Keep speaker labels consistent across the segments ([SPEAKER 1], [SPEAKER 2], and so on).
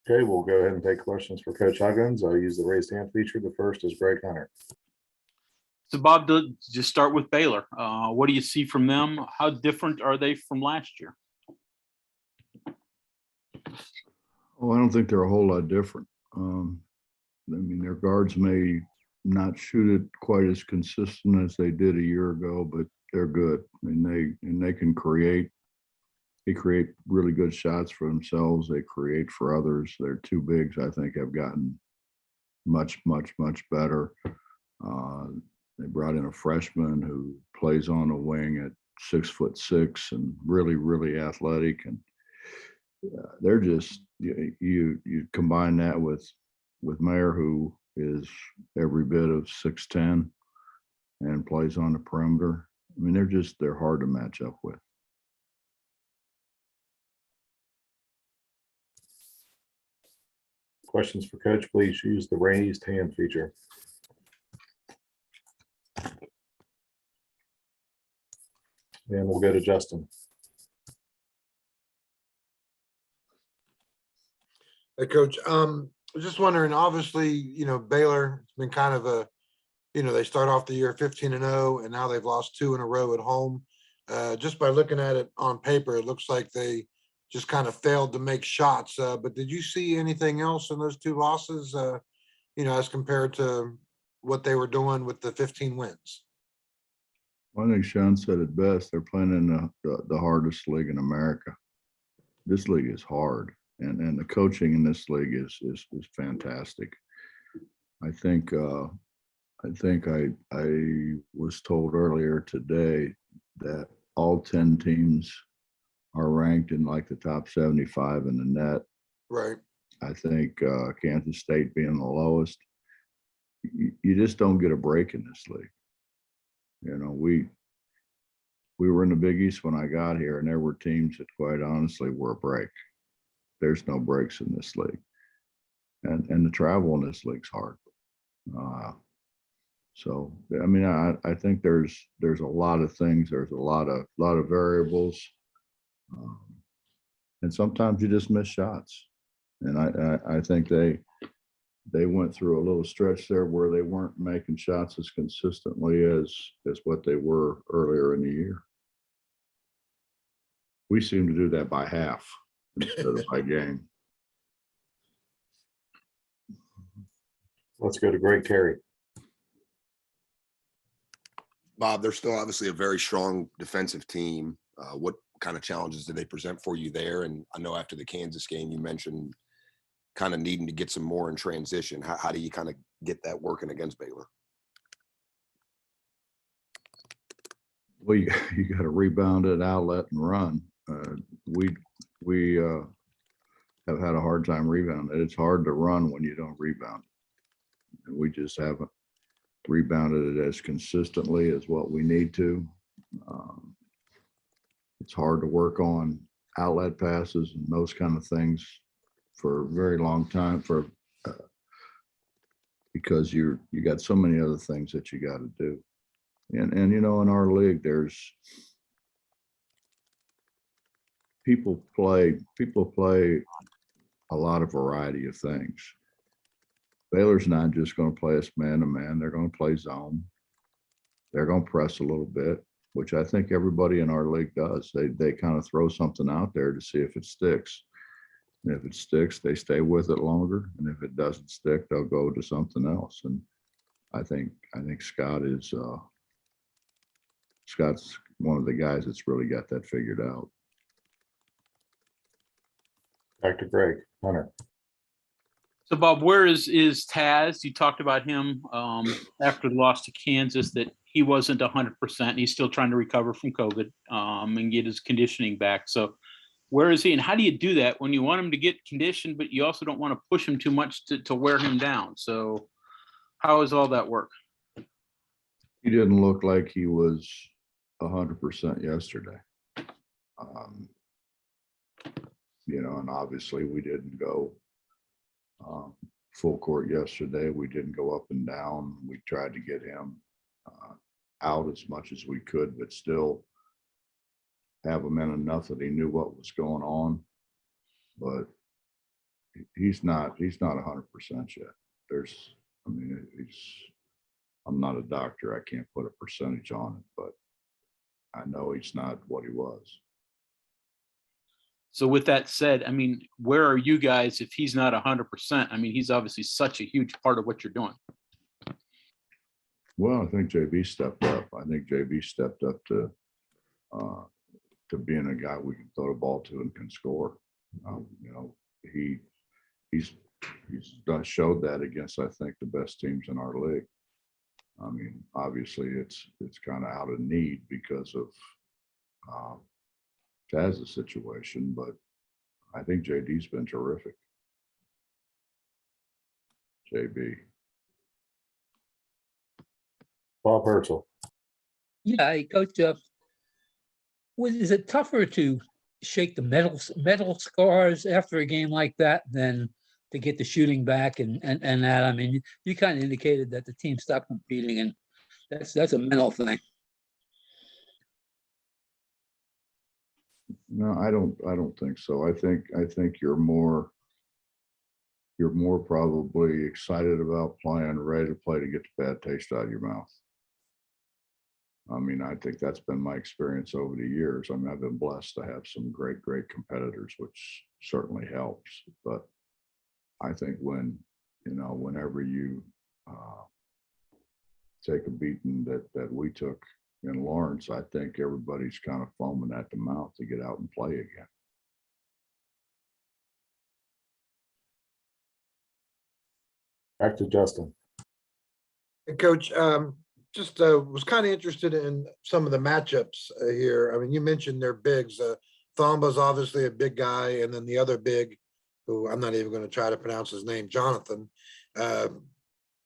[SPEAKER 1] Okay, we'll go ahead and take questions for Coach Huggins. I'll use the raised hand feature. The first is Greg Hunter.
[SPEAKER 2] So Bob, just start with Baylor. What do you see from them? How different are they from last year?
[SPEAKER 3] Oh, I don't think they're a whole lot different. I mean, their guards may not shoot it quite as consistent as they did a year ago, but they're good. I mean, they can create. They create really good shots for themselves. They create for others. Their two bigs, I think, have gotten much better. They brought in a freshman who plays on a wing at 6'6" and really athletic. And they're just, you combine that with Mayer, who is every bit of 6'10" and plays on the perimeter. I mean, they're hard to match up with.
[SPEAKER 1] Questions for Coach, please use the raised hand feature. And we'll go to Justin.
[SPEAKER 4] Hey, Coach, I was just wondering, obviously, Baylor, it's been kind of a, they start off the year 15-0, and now they've lost 2 in a row at home. Just by looking at it on paper, it looks like they just kind of failed to make shots. But did you see anything else in those 2 losses, as compared to what they were doing with the 15 wins?
[SPEAKER 3] Well, I think Sean said it best. They're playing in the hardest league in America. This league is hard, and the coaching in this league is fantastic. I think I was told earlier today that all 10 teams are ranked in like the top 75 in the net. Right. I think Kansas State being the lowest. You just don't get a break in this league. We were in the Big East when I got here, and there were teams that quite honestly were a break. There's no breaks in this league. And the travel in this league's hard. So, I mean, I think there's a lot of things. There's a lot of variables. And sometimes you just miss shots. And I think they went through a little stretch there where they weren't making shots as consistently as what they were earlier in the year. We seem to do that by half instead of by game.
[SPEAKER 1] Let's go to Greg Terry.
[SPEAKER 5] Bob, they're still obviously a very strong defensive team. What kind of challenges did they present for you there? And I know after the Kansas game, you mentioned kind of needing to get some more in transition. How do you kind of get that working against Baylor?
[SPEAKER 3] Well, you got to rebound it, outlet, and run. We have had a hard time rebounding. It's hard to run when you don't rebound. And we just haven't rebounded it as consistently as what we need to. It's hard to work on outlet passes and those kind of things for a very long time because you got so many other things that you got to do. And in our league, there's people play a lot of variety of things. Baylor's not just going to play us man to man. They're going to play zone. They're going to press a little bit, which I think everybody in our league does. They kind of throw something out there to see if it sticks. And if it sticks, they stay with it longer. And if it doesn't stick, they'll go to something else. And I think Scott's one of the guys that's really got that figured out.
[SPEAKER 1] Back to Greg Hunter.
[SPEAKER 2] So Bob, where is Taz? You talked about him after the loss to Kansas, that he wasn't 100%. He's still trying to recover from COVID and get his conditioning back. So where is he, and how do you do that when you want him to get conditioned, but you also don't want to push him too much to wear him down? So how does all that work?
[SPEAKER 3] He didn't look like he was 100% yesterday. And obviously we didn't go full court yesterday. We didn't go up and down. We tried to get him out as much as we could, but still have him in enough that he knew what was going on. But he's not 100% yet. I'm not a doctor. I can't put a percentage on it, but I know he's not what he was.
[SPEAKER 2] So with that said, I mean, where are you guys if he's not 100%? I mean, he's obviously such a huge part of what you're doing.
[SPEAKER 3] Well, I think JB stepped up. I think JB stepped up to being a guy we can throw the ball to and can score. He's showed that against, I think, the best teams in our league. I mean, obviously it's kind of out of need because of Taz's situation, but I think JD's been terrific. JB.
[SPEAKER 1] Bob Herzl.
[SPEAKER 6] Yeah, hey, Coach, is it tougher to shake the metal scars after a game like that than to get the shooting back and that? I mean, you kind of indicated that the team stopped competing, and that's a mental thing.
[SPEAKER 3] No, I don't think so. I think you're more probably excited about playing, ready to play to get the bad taste out of your mouth. I mean, I think that's been my experience over the years. I mean, I've been blessed to have some great competitors, which certainly helps. But I think whenever you take a beating that we took in Lawrence, I think everybody's kind of foaming at the mouth to get out and play again.
[SPEAKER 1] Back to Justin.
[SPEAKER 4] Hey, Coach, just was kind of interested in some of the matchups here. I mean, you mentioned their bigs. Thomba's obviously a big guy, and then the other big, who I'm not even going to try to pronounce his name, Jonathan,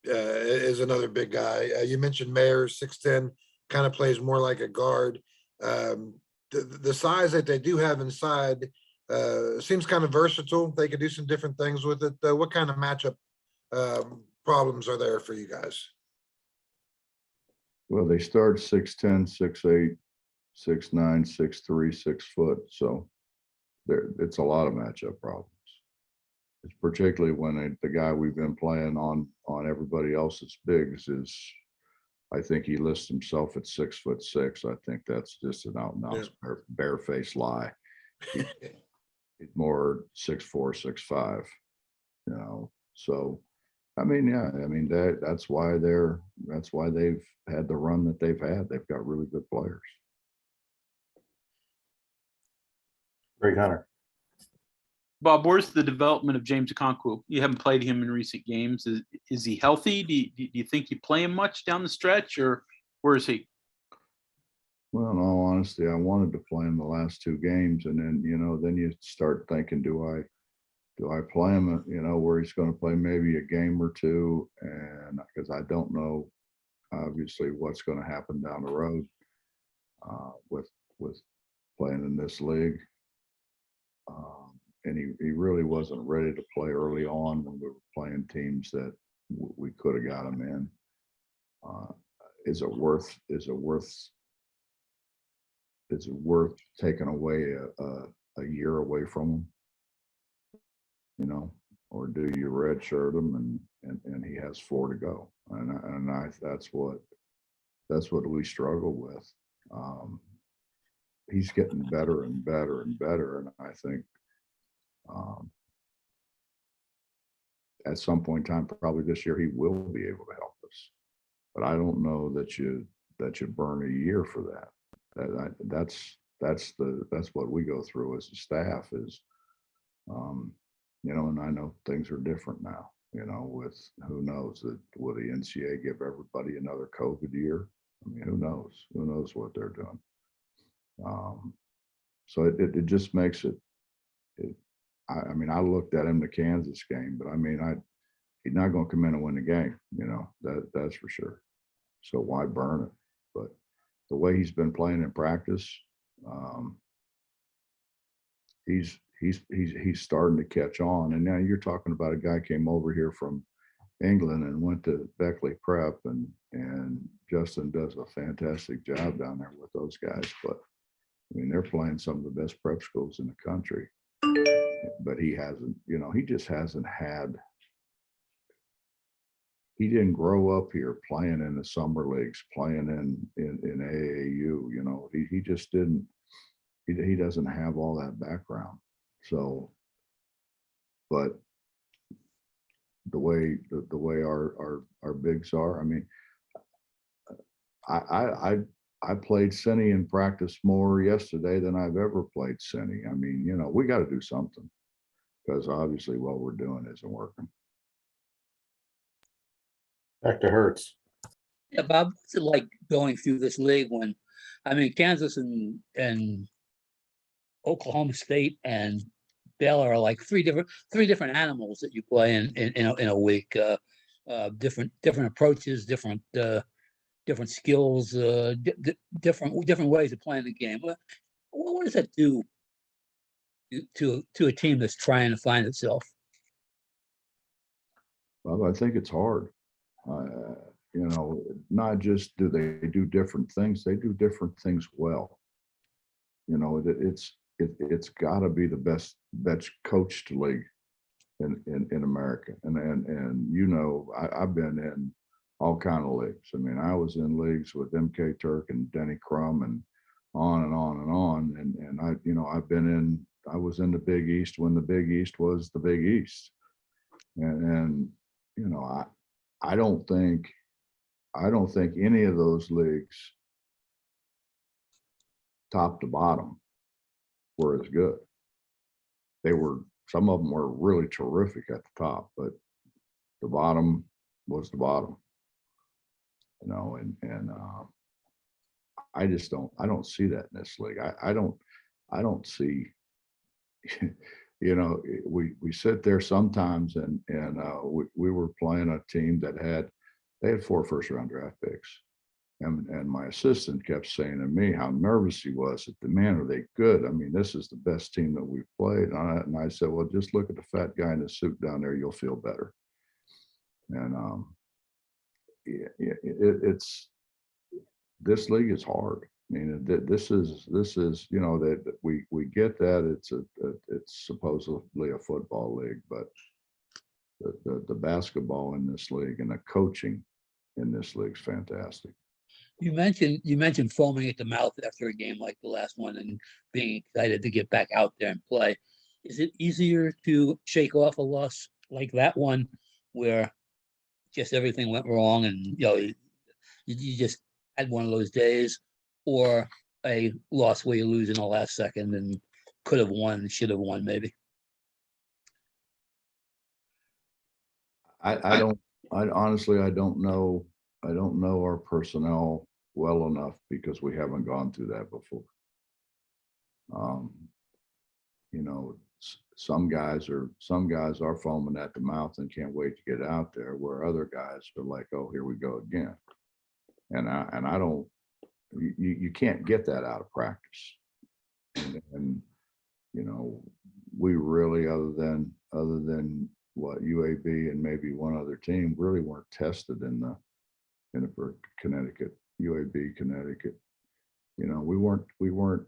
[SPEAKER 4] is another big guy. You mentioned Mayers, 6'10", kind of plays more like a guard. The size that they do have inside seems kind of versatile. They could do some different things with it. What kind of matchup problems are there for you guys?
[SPEAKER 3] Well, they start 6'10", 6'8", 6'9", 6'3", 6 foot. So it's a lot of matchup problems. It's particularly when the guy we've been playing on everybody else's bigs is, I think he lists himself at 6'6". I think that's just an out and out barefaced lie. He's more 6'4", 6'5", So, I mean, that's why they've had the run that they've had. They've got really good players.
[SPEAKER 1] Greg Hunter.
[SPEAKER 2] Bob, where's the development of James Okonkwo? You haven't played him in recent games. Is he healthy? Do you think you play him much down the stretch, or where is he?
[SPEAKER 3] Well, in all honesty, I wanted to play him the last 2 games, and then then you start thinking, do I play him, where he's going to play maybe a game or 2, and because I don't know, obviously, what's going to happen down the road with playing in this league. And he really wasn't ready to play early on when we were playing teams that we could have got him in. Is it worth taking away a year away from him? Or do you redshirt him and he has 4 to go? And that's what we struggle with. He's getting better and better and better, and I think at some point in time, probably this year, he will be able to help us. But I don't know that you burn a year for that. That's what we go through as a staff is, and I know things are different now. With who knows that will the NCAA give everybody another COVID year? I mean, who knows? Who knows what they're doing? So it just makes it. I mean, I looked at him the Kansas game, but I mean, he's not going to come in and win the game. That's for sure. So why burn it? But the way he's been playing in practice, he's starting to catch on. And now you're talking about a guy came over here from England and went to Beckley Prep, and Justin does a fantastic job down there with those guys. But I mean, they're playing some of the best prep schools in the country. but he hasn't, you know, he just hasn't had. He didn't grow up here playing in the summer leagues, playing in AAU. You know, he just didn't. He doesn't have all that background. So, but the way our bigs are, I mean, I played Senny in practice more yesterday than I've ever played Senny. I mean, you know, we got to do something because obviously what we're doing isn't working.
[SPEAKER 1] Back to Hertz.
[SPEAKER 6] Yeah, Bob, what's it like going through this league when, I mean, Kansas and Oklahoma State and Baylor are like three different animals that you play in a week. Different approaches, different skills, different ways of playing the game. What does that do to a team that's trying to find itself?
[SPEAKER 3] Well, I think it's hard. You know, not just do they do different things, they do different things well. You know, it's got to be the best coached league in America. And you know, I've been in all kind of leagues. I mean, I was in leagues with MK Turk and Denny Crum and on and on and on. And I, you know, I was in the Big East when the Big East was the Big East. And you know, I don't think any of those leagues top to bottom were as good. Some of them were really terrific at the top, but the bottom was the bottom. You know, and I don't see that in this league. I don't see, you know, we sit there sometimes and we were playing a team that had 4 first-round draft picks. And my assistant kept saying to me how nervous he was. That, man, are they good? I mean, this is the best team that we've played. And I said, well, just look at the fat guy in the suit down there. You'll feel better. And it's this league is hard. I mean, this is you know that we get that it's supposedly a football league, but the basketball in this league and the coaching in this league is fantastic.
[SPEAKER 6] You mentioned foaming at the mouth after a game like the last one and being excited to get back out there and play. Is it easier to shake off a loss like that one where just everything went wrong and you know you just had one of those days, or a loss where you lose in the last second and could have won, should have won maybe?
[SPEAKER 3] I honestly don't know our personnel well enough because we haven't gone through that before. You know, some guys are foaming at the mouth and can't wait to get out there, where other guys are like, oh, here we go again. And I don't, you can't get that out of practice. And you know, we really, other than what UAB and maybe one other team, really weren't tested in the Connecticut, UAB Connecticut. You know, we weren't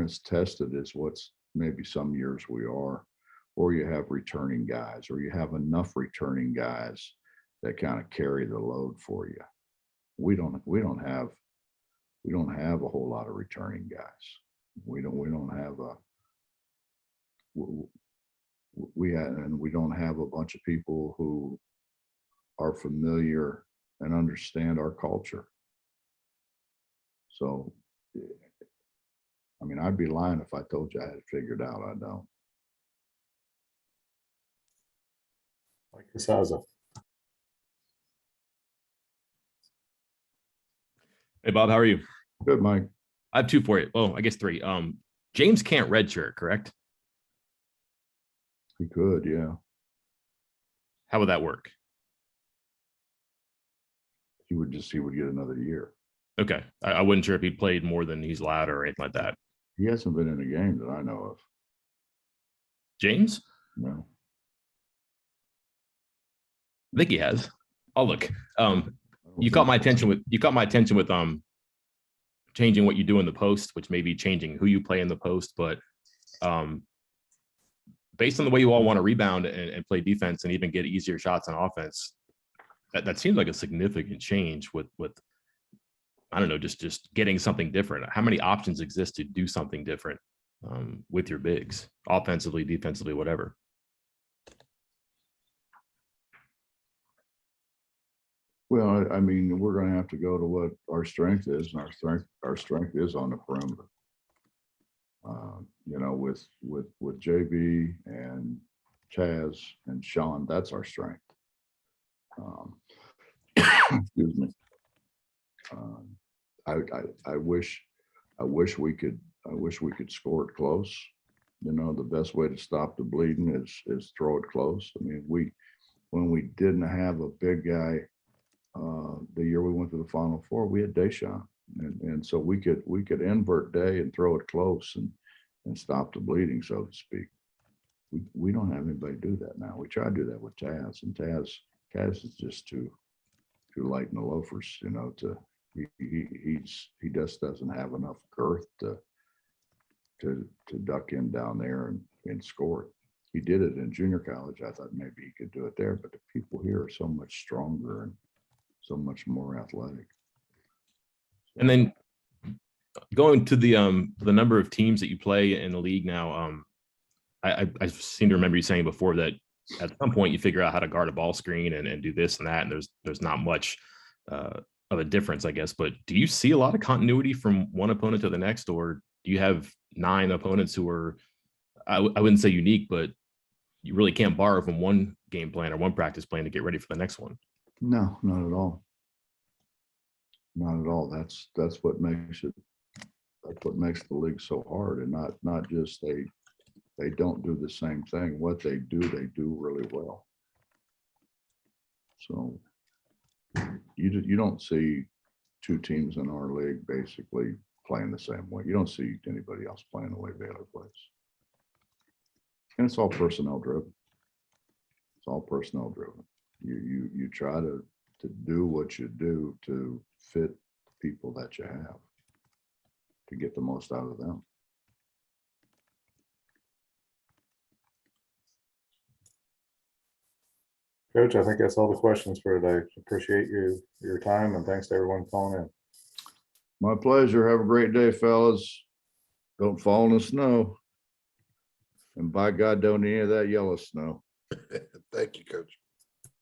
[SPEAKER 3] as tested as what's maybe some years we are, or you have returning guys, or you have enough returning guys that kind of carry the load for you. We don't have a whole lot of returning guys. We don't have and we don't have a bunch of people who are familiar and understand our culture. So, I mean, I'd be lying if I told you I had it figured out. I don't.
[SPEAKER 1] Like Casaza.
[SPEAKER 7] Hey, Bob, how are you?
[SPEAKER 3] Good, Mike.
[SPEAKER 7] I have 2 for you. Oh, I guess 3. James can't redshirt, correct?
[SPEAKER 3] He could, yeah.
[SPEAKER 7] How would that work?
[SPEAKER 3] He would get another year.
[SPEAKER 7] Okay. I wasn't sure if he played more than he's allowed or anything like that.
[SPEAKER 3] He hasn't been in a game that I know of.
[SPEAKER 7] James?
[SPEAKER 3] No.
[SPEAKER 7] I think he has. I'll look. You caught my attention with changing what you do in the post, which may be changing who you play in the post, but based on the way you all want to rebound and play defense and even get easier shots on offense, that seems like a significant change with I don't know, just getting something different. How many options exist to do something different with your bigs, offensively, defensively, whatever?
[SPEAKER 3] Well, I mean, we're going to have to go to what our strength is, and our strength is on the perimeter. You know, with JB and Chaz and Sean, that's our strength. Excuse me. I wish we could score it close. You know, the best way to stop the bleeding is throw it close. I mean, when we didn't have a big guy, the year we went to the Final Four, we had Deshaun, and so we could invert Day and throw it close and stop the bleeding, so to speak. We don't have anybody do that now. We tried to do that with Taz, and Taz is just too light in the loafers, you know. He just doesn't have enough girth to duck in down there and score it. He did it in junior college. I thought maybe he could do it there, but the people here are so much stronger and so much more athletic.
[SPEAKER 7] And then going to the number of teams that you play in the league now, I seem to remember you saying before that at some point you figure out how to guard a ball screen and do this and that, and there's not much of a difference, I guess. But do you see a lot of continuity from one opponent to the next, or do you have 9 opponents who are, I wouldn't say unique, but you really can't borrow from one game plan or one practice plan to get ready for the next one?
[SPEAKER 3] No, not at all. Not at all. That's what makes it. That's what makes the league so hard, and not just they don't do the same thing. What they do really well. So you don't see 2 teams in our league basically playing the same way. You don't see anybody else playing the way Baylor plays. And it's all personnel driven. It's all personnel driven. You try to do what you do to fit the people that you have to get the most out of them.
[SPEAKER 1] Coach, I think that's all the questions for today. Appreciate your time, and thanks to everyone calling in.
[SPEAKER 3] My pleasure. Have a great day, fellas. Don't fall in the snow. And by God, don't any of that yellow snow.
[SPEAKER 4] Thank you, Coach.